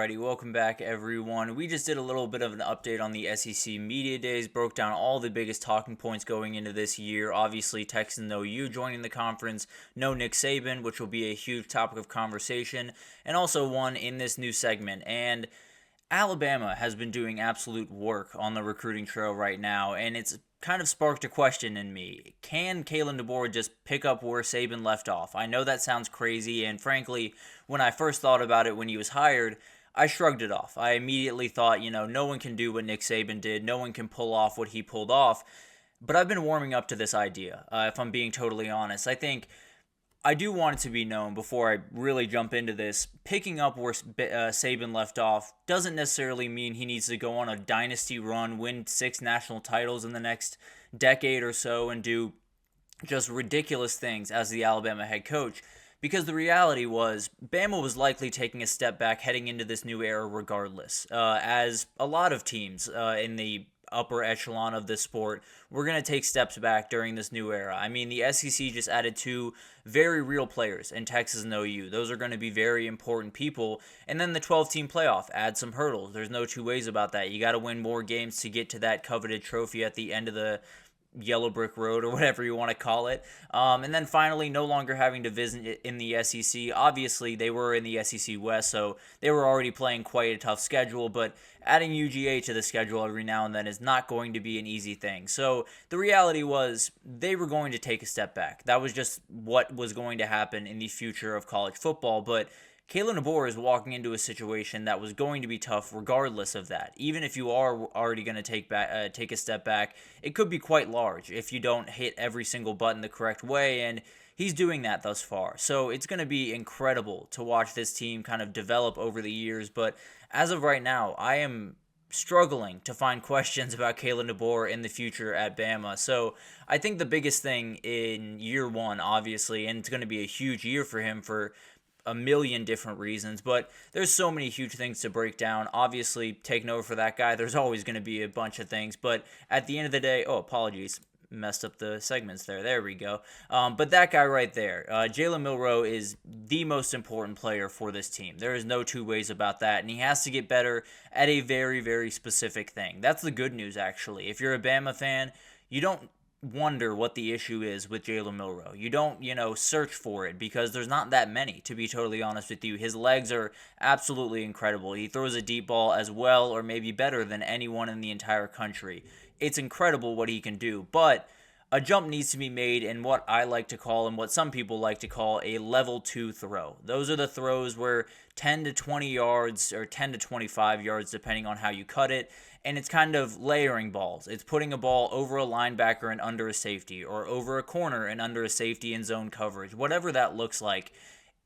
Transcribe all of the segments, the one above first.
Alrighty, welcome back everyone. We just did a little bit of an update on the SEC Media Days, broke down all the biggest talking points going into this year. Obviously, Texas no U joining the conference, no Nick Saban, which will be a huge topic of conversation, and also one in this new segment. And Alabama has been doing absolute work on the recruiting trail right now, and it's kind of sparked a question in me. Can Kalen DeBoer just pick up where Saban left off? I know that sounds crazy, and frankly, when I first thought about it when he was hired, I shrugged it off. I immediately thought, no one can do what Nick Saban did. No one can pull off what he pulled off. But I've been warming up to this idea, if I'm being totally honest. I do want it to be known before I really jump into this. Picking up where Saban left off doesn't necessarily mean he needs to go on a dynasty run, win 6 national titles in the next decade or so, and do just ridiculous things as the Alabama head coach. Because the reality was, Bama was likely taking a step back heading into this new era regardless. As a lot of teams in the upper echelon of this sport, we're going to take steps back during this new era. I mean, the SEC just added 2 very real players in Texas and OU. Those are going to be very important people. And then the 12-team playoff adds some hurdles. There's no two ways about that. You got to win more games to get to that coveted trophy at the end of the yellow brick road or whatever you want to call it. And then finally, no longer having to visit in the SEC. Obviously, they were in the SEC West, so they were already playing quite a tough schedule, but adding UGA to the schedule every now and then is not going to be an easy thing. So the reality was they were going to take a step back. That was just what was going to happen in the future of college football, but Kalen DeBoer is walking into a situation that was going to be tough regardless of that. Even if you are already going to take a step back, it could be quite large if you don't hit every single button the correct way, and he's doing that thus far. So it's going to be incredible to watch this team kind of develop over the years, but as of right now, I am struggling to find questions about Kalen DeBoer in the future at Bama. So I think the biggest thing in year one, obviously, and it's going to be a huge year for him for a million different reasons, but there's so many huge things to break down. Obviously, taking over for that guy, there's always going to be a bunch of things, but at the end of the day, apologies, messed up the segments there we go. But that guy right there, Jalen Milroe, is the most important player for this team. There is no two ways about that, and he has to get better at a very, very specific thing. That's the good news, actually. If you're a Bama fan, you don't wonder what the issue is with Jalen Milroe. You don't, search for it because there's not that many, to be totally honest with you. His legs are absolutely incredible. He throws a deep ball as well or maybe better than anyone in the entire country. It's incredible what he can do, but a jump needs to be made in what I like to call and what some people like to call a level 2 throw. Those are the throws where 10 to 20 yards or 10 to 25 yards depending on how you cut it, and it's kind of layering balls. It's putting a ball over a linebacker and under a safety, or over a corner and under a safety in zone coverage, whatever that looks like.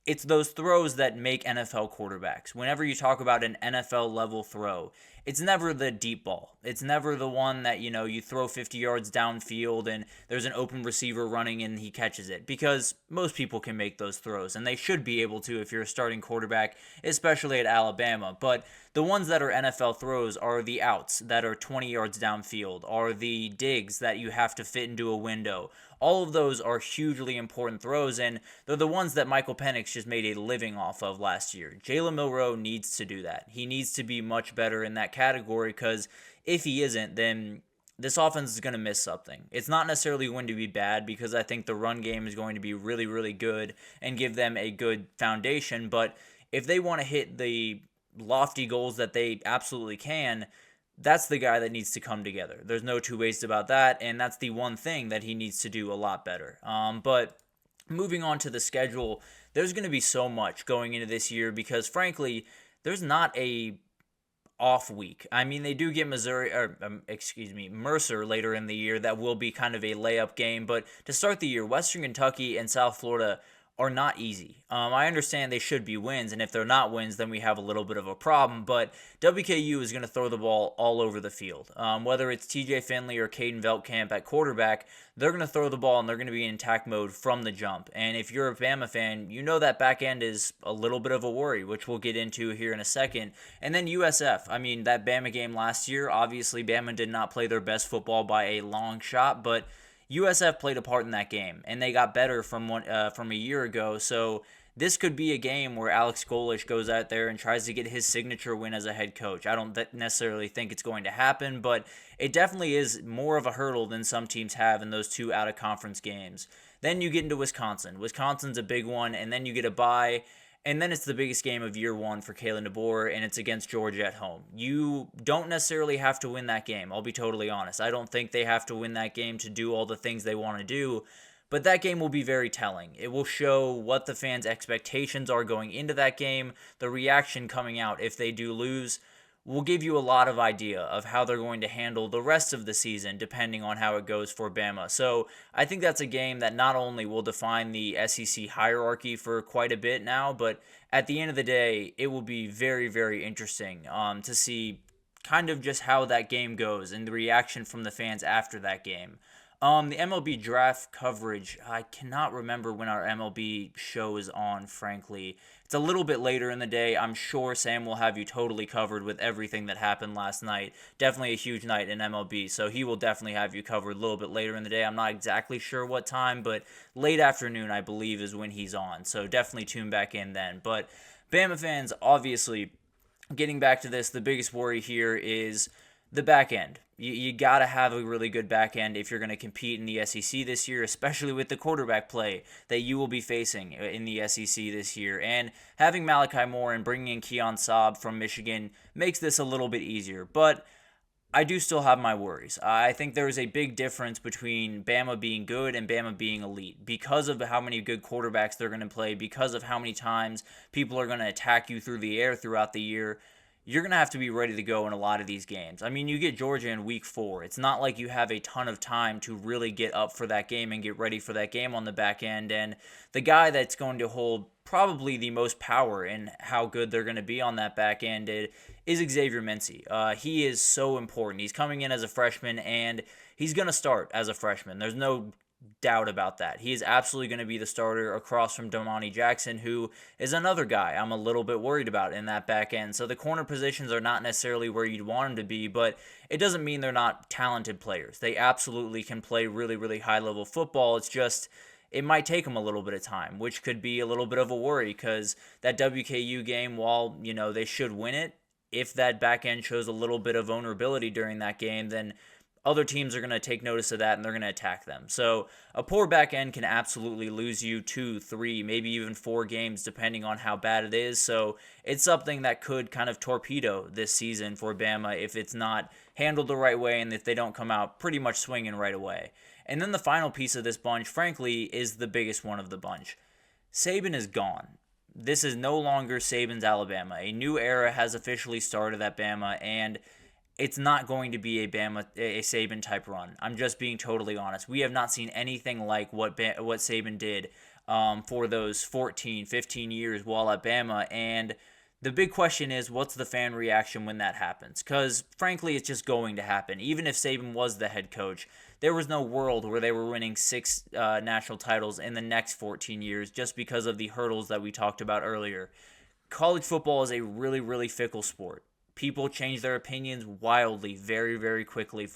It's those throws that make NFL quarterbacks. Whenever you talk about an NFL level throw, it's never the deep ball. It's never the one that, you throw 50 yards downfield and there's an open receiver running and he catches it. Because most people can make those throws, and they should be able to if you're a starting quarterback, especially at Alabama. But the ones that are NFL throws are the outs that are 20 yards downfield, are the digs that you have to fit into a window. All of those are hugely important throws, and they're the ones that Michael Penix just made a living off of last year. Jalen Milroe needs to do that. He needs to be much better in that category, because if he isn't, then this offense is going to miss something. It's not necessarily going to be bad, because I think the run game is going to be really, really good and give them a good foundation, but if they want to hit the lofty goals that they absolutely can, that's the guy that needs to come together. There's no two ways about that, and that's the one thing that he needs to do a lot better. But moving on to the schedule, there's going to be so much going into this year because, frankly, there's not a off week. I mean, they do get Mercer later in the year. That will be kind of a layup game, but to start the year, Western Kentucky and South Florida are not easy. I understand they should be wins, and if they're not wins, then we have a little bit of a problem, but WKU is going to throw the ball all over the field. Whether it's TJ Finley or Caden Veltkamp at quarterback, they're going to throw the ball, and they're going to be in attack mode from the jump. And if you're a Bama fan, you know that back end is a little bit of a worry, which we'll get into here in a second. And then USF. I mean, that Bama game last year, obviously Bama did not play their best football by a long shot, but USF played a part in that game, and they got better from a year ago, so this could be a game where Alex Golesh goes out there and tries to get his signature win as a head coach. I don't necessarily think it's going to happen, but it definitely is more of a hurdle than some teams have in those two out-of-conference games. Then you get into Wisconsin. Wisconsin's a big one, and then you get a bye, and then it's the biggest game of year one for Kalen DeBoer, and it's against Georgia at home. You don't necessarily have to win that game, I'll be totally honest. I don't think they have to win that game to do all the things they want to do, but that game will be very telling. It will show what the fans' expectations are going into that game. The reaction coming out if they do lose will give you a lot of idea of how they're going to handle the rest of the season depending on how it goes for Bama. So I think that's a game that not only will define the SEC hierarchy for quite a bit now, but at the end of the day, it will be very, very interesting to see kind of just how that game goes and the reaction from the fans after that game. The MLB draft coverage, I cannot remember when our MLB show is on, frankly. It's a little bit later in the day. I'm sure Sam will have you totally covered with everything that happened last night. Definitely a huge night in MLB, so he will definitely have you covered a little bit later in the day. I'm not exactly sure what time, but late afternoon, I believe, is when he's on. So definitely tune back in then. But Bama fans, obviously, getting back to this, the biggest worry here is the back end. You got to have a really good back end if you're going to compete in the SEC this year, especially with the quarterback play that you will be facing in the SEC this year. And having Malachi Moore and bringing in Keon Saab from Michigan makes this a little bit easier. But I do still have my worries. I think there is a big difference between Bama being good and Bama being elite because of how many good quarterbacks they're going to play, because of how many times people are going to attack you through the air throughout the year. You're going to have to be ready to go in a lot of these games. I mean, you get Georgia in week 4. It's not like you have a ton of time to really get up for that game and get ready for that game on the back end. And the guy that's going to hold probably the most power in how good they're going to be on that back end is Xavier Mincy. He is so important. He's coming in as a freshman, and he's going to start as a freshman. There's no doubt about that. He is absolutely going to be the starter across from Domani Jackson, who is another guy I'm a little bit worried about in that back end. So the corner positions are not necessarily where you'd want them to be, but it doesn't mean they're not talented players. They absolutely can play really, really high-level football. It's just it might take them a little bit of time, which could be a little bit of a worry because that WKU game, while they should win it, if that back end shows a little bit of vulnerability during that game, then other teams are going to take notice of that and they're going to attack them. So a poor back end can absolutely lose you 2, 3, maybe even 4 games depending on how bad it is. So it's something that could kind of torpedo this season for Bama if it's not handled the right way and if they don't come out pretty much swinging right away. And then the final piece of this bunch, frankly, is the biggest one of the bunch. Saban is gone. This is no longer Saban's Alabama. A new era has officially started at Bama, and it's not going to be a Saban type run. I'm just being totally honest. We have not seen anything like what Saban did for those 14, 15 years while at Bama. And the big question is, what's the fan reaction when that happens? Because, frankly, it's just going to happen. Even if Saban was the head coach, there was no world where they were winning 6 national titles in the next 14 years just because of the hurdles that we talked about earlier. College football is a really, really fickle sport. People change their opinions wildly, very, very quickly.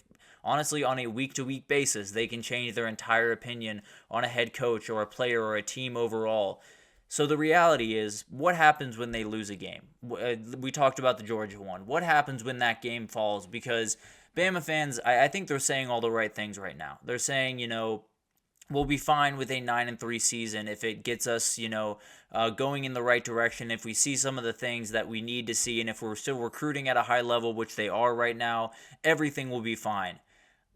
Honestly, on a week-to-week basis, they can change their entire opinion on a head coach or a player or a team overall. So the reality is, what happens when they lose a game? We talked about the Georgia one. What happens when that game falls? Because Bama fans, I think they're saying all the right things right now. They're saying, we'll be fine with a 9-3 season if it gets us, going in the right direction. If we see some of the things that we need to see, and if we're still recruiting at a high level, which they are right now, everything will be fine.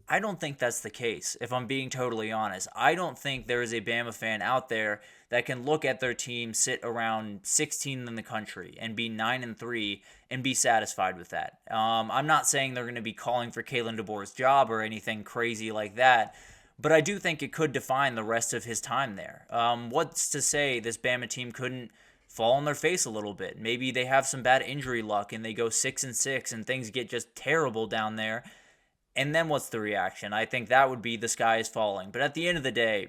I don't think that's the case, if I'm being totally honest. I don't think there is a Bama fan out there that can look at their team sit around 16th in the country and be 9-3 and be satisfied with that. I'm not saying they're going to be calling for Kalen DeBoer's job or anything crazy like that, but I do think it could define the rest of his time there. What's to say this Bama team couldn't fall on their face a little bit? Maybe they have some bad injury luck and they go 6-6 and things get just terrible down there. And then what's the reaction? I think that would be the sky is falling. But at the end of the day,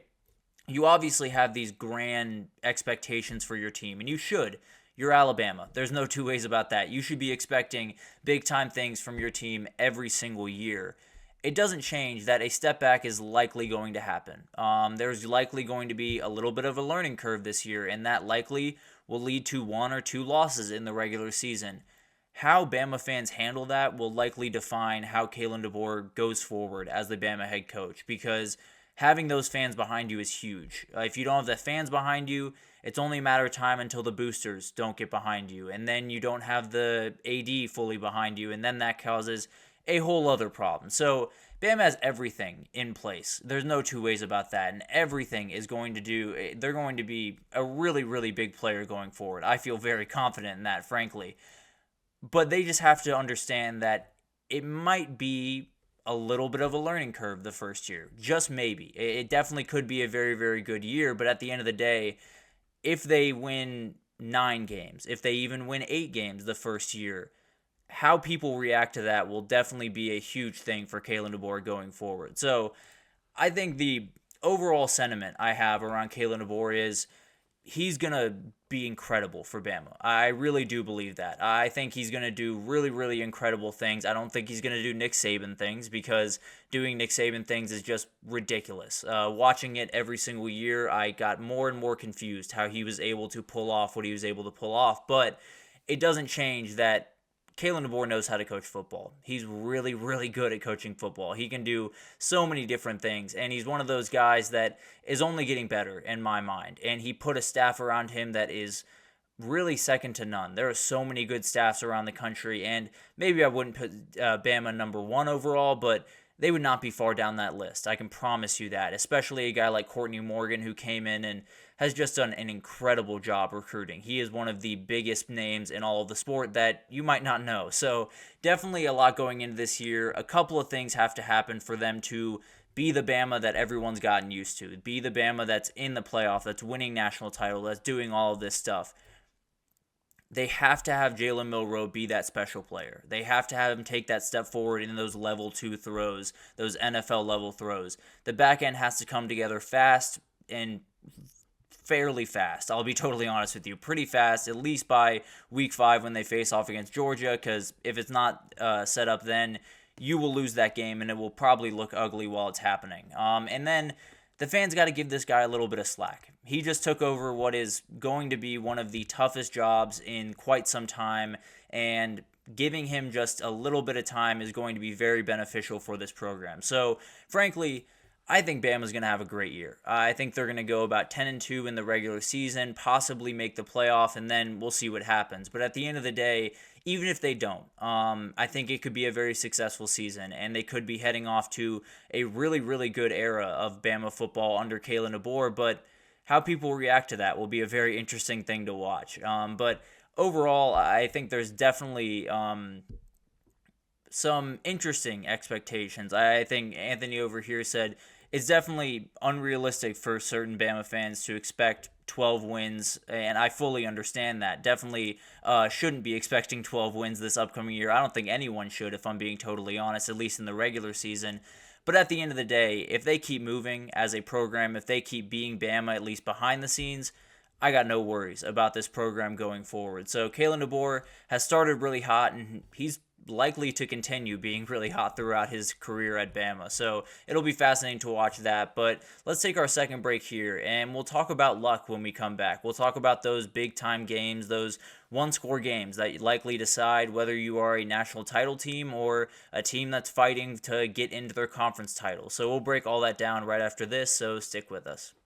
you obviously have these grand expectations for your team, and you should. You're Alabama. There's no two ways about that. You should be expecting big-time things from your team every single year. it doesn't change that a step back is likely going to happen. There's likely going to be a little bit of a learning curve this year, and that likely will lead to 1 or 2 losses in the regular season. How Bama fans handle that will likely define how Kalen DeBoer goes forward as the Bama head coach, because having those fans behind you is huge. If you don't have the fans behind you, it's only a matter of time until the boosters don't get behind you, and then you don't have the AD fully behind you, and then that causes a whole other problem. So Bama has everything in place. There's no two ways about that, and everything is going to do. They're going to be a really, really big player going forward. I feel very confident in that, frankly. But they just have to understand that it might be a little bit of a learning curve the first year. Just maybe. It definitely could be a very, very good year, but at the end of the day, if they win 9 games, if they even win 8 games the first year, how people react to that will definitely be a huge thing for Kalen DeBoer going forward. So I think the overall sentiment I have around Kalen DeBoer is he's going to be incredible for Bama. I really do believe that. I think he's going to do really, really incredible things. I don't think he's going to do Nick Saban things, because doing Nick Saban things is just ridiculous. Watching it every single year, I got more and more confused how he was able to pull off what he was able to pull off. But it doesn't change that Kalen DeBoer knows how to coach football. He's really, really good at coaching football. He can do so many different things, and he's one of those guys that is only getting better in my mind. And he put a staff around him that is really second to none. There are so many good staffs around the country, and maybe I wouldn't put Bama number 1 overall, but they would not be far down that list. I can promise you that, especially a guy like Courtney Morgan, who came in and has just done an incredible job recruiting. He is one of the biggest names in all of the sport that you might not know. So definitely a lot going into this year. A couple of things have to happen for them to be the Bama that everyone's gotten used to. Be the Bama that's in the playoff, that's winning national title, that's doing all of this stuff. They have to have Jalen Milroe be that special player. They have to have him take that step forward in those level 2 throws, those NFL level throws. The back end has to come together fast and fairly fast. I'll be totally honest with you. Pretty fast, at least by week 5 when they face off against Georgia, because if it's not set up then, you will lose that game, and it will probably look ugly while it's happening. And then the fans got to give this guy a little bit of slack. He just took over what is going to be one of the toughest jobs in quite some time, and giving him just a little bit of time is going to be very beneficial for this program. So, frankly, I think Bama's going to have a great year. I think they're going to go about 10-2 in the regular season, possibly make the playoff, and then we'll see what happens. But at the end of the day, even if they don't, I think it could be a very successful season, and they could be heading off to a really, really good era of Bama football under Kalen DeBoer. But how people react to that will be a very interesting thing to watch. But overall, I think there's definitely some interesting expectations. I think Anthony over here said it's definitely unrealistic for certain Bama fans to expect 12 wins, and I fully understand that. Definitely shouldn't be expecting 12 wins this upcoming year. I don't think anyone should, if I'm being totally honest, at least in the regular season. But at the end of the day, if they keep moving as a program, if they keep being Bama, at least behind the scenes, I got no worries about this program going forward. So Kalen DeBoer has started really hot, and he's likely to continue being really hot throughout his career at Bama. So it'll be fascinating to watch that. But let's take our second break here, and we'll talk about luck when we come back. We'll talk about those big-time games, those one-score games that likely decide whether you are a national title team or a team that's fighting to get into their conference title. So we'll break all that down right after this, so stick with us.